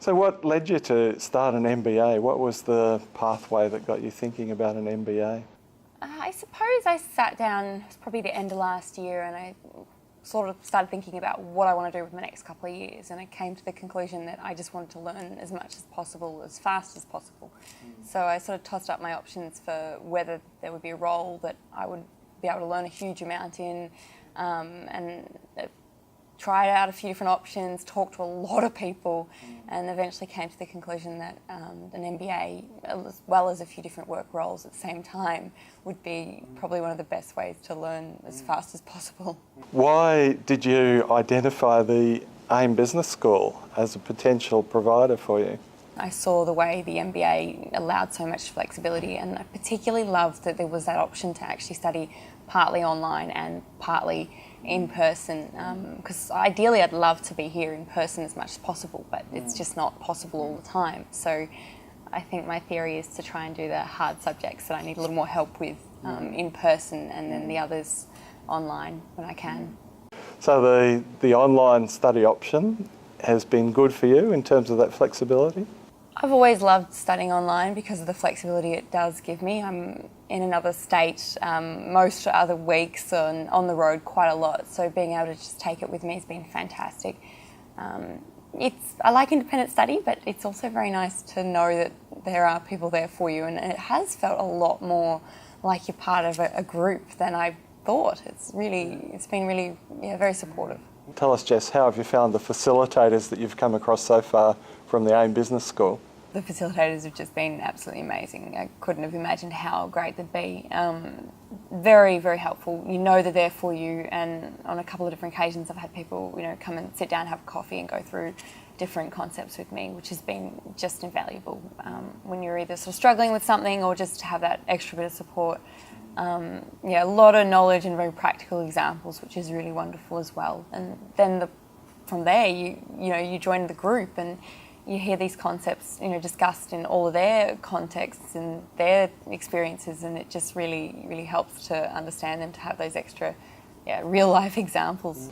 So what led you to start an MBA? What was the pathway that got you thinking about an MBA? I suppose I sat down, it was probably the end of last year, and I sort of started thinking about what I want to do with my next couple of years, and I came to the conclusion that I just wanted to learn as much as possible, as fast as possible. So I sort of tossed up my options for whether there would be a role that I would be able to learn a huge amount in, and tried out a few different options, talked to a lot of people, and eventually came to the conclusion that an MBA, as well as a few different work roles at the same time, would be probably one of the best ways to learn as fast as possible. Why did you identify the AIM Business School as a potential provider for you? I saw the way the MBA allowed so much flexibility, and I particularly loved that there was that option to actually study partly online and partly in person, because ideally I'd love to be here in person as much as possible, but it's just not possible all the time. So I think my theory is to try and do the hard subjects that I need a little more help with in person, and then the others online when I can. So the online study option has been good for you in terms of that flexibility? I've always loved studying online because of the flexibility it does give me. I'm in another state most other weeks on the road quite a lot, so being able to just take it with me has been fantastic. I like independent study, but it's also very nice to know that there are people there for you, and it has felt a lot more like you're part of a group than I thought. It's been really very supportive. Tell us, Jess, how have you found the facilitators that you've come across so far from the AIM Business School? The facilitators have just been absolutely amazing. I couldn't have imagined how great they'd be. Very, very helpful. You know they're there for you, and on a couple of different occasions I've had people come and sit down, have a coffee and go through different concepts with me, which has been just invaluable when you're either sort of struggling with something or just to have that extra bit of support. A lot of knowledge and very practical examples, which is really wonderful as well. And then from there, you join the group and you hear these concepts, discussed in all of their contexts and their experiences, and it just really, really helps to understand them, to have those extra, real life examples.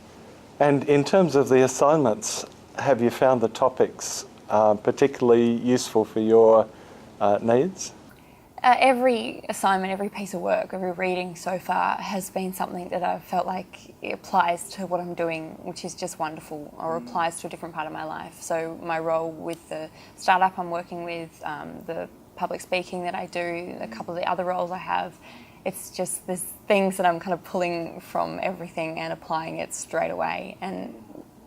And in terms of the assignments, have you found the topics particularly useful for your needs? Every assignment, every piece of work, every reading so far has been something that I've felt like it applies to what I'm doing, which is just wonderful, or applies to a different part of my life. So my role with the startup I'm working with, the public speaking that I do, a couple of the other roles I have, it's just there's things that I'm kind of pulling from everything and applying it straight away. And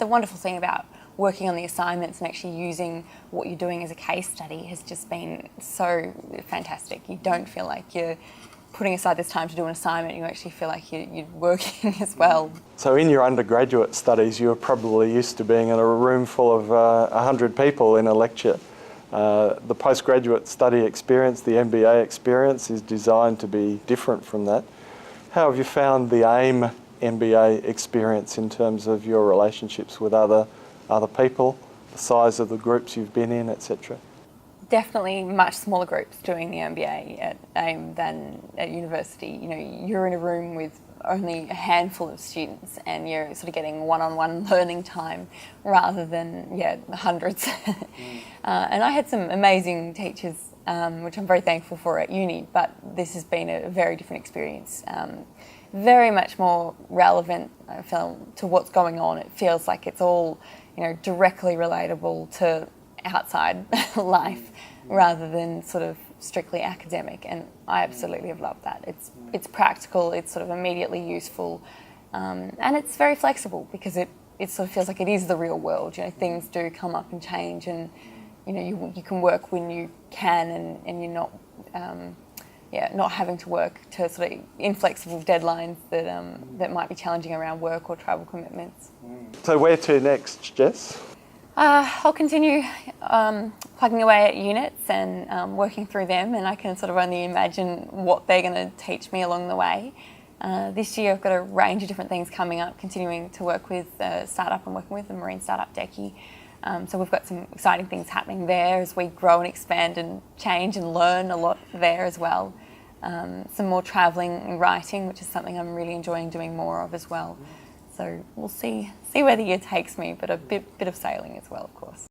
the wonderful thing about working on the assignments and actually using what you're doing as a case study has just been so fantastic. You don't feel like you're putting aside this time to do an assignment, you actually feel like you're working as well. So in your undergraduate studies, you were probably used to being in a room full of 100 people in a lecture. The postgraduate study experience, the MBA experience, is designed to be different from that. How have you found the AIM MBA experience in terms of your relationships with other people, the size of the groups you've been in, etc.? Definitely much smaller groups doing the MBA at AIM than at university. You're in a room with only a handful of students and you're sort of getting one-on-one learning time rather than hundreds. And I had some amazing teachers, which I'm very thankful for at uni, but this has been a very different experience. Very much more relevant, I feel, to what's going on. It feels like it's all directly relatable to outside life rather than sort of strictly academic, and I absolutely have loved that. It's practical, it's sort of immediately useful, and it's very flexible because it sort of feels like it is the real world. Things do come up and change, and you can work when you can, and you're not not having to work to sort of inflexible deadlines that might be challenging around work or travel commitments. So where to next, Jess? I'll continue plugging away at units and working through them, and I can sort of only imagine what they're going to teach me along the way. This year I've got a range of different things coming up, continuing to work with the startup I'm working with, the marine startup Decky. So we've got some exciting things happening there as we grow and expand and change and learn a lot there as well. Some more travelling and writing, which is something I'm really enjoying doing more of as well. So we'll see where the year takes me, but a bit of sailing as well, of course.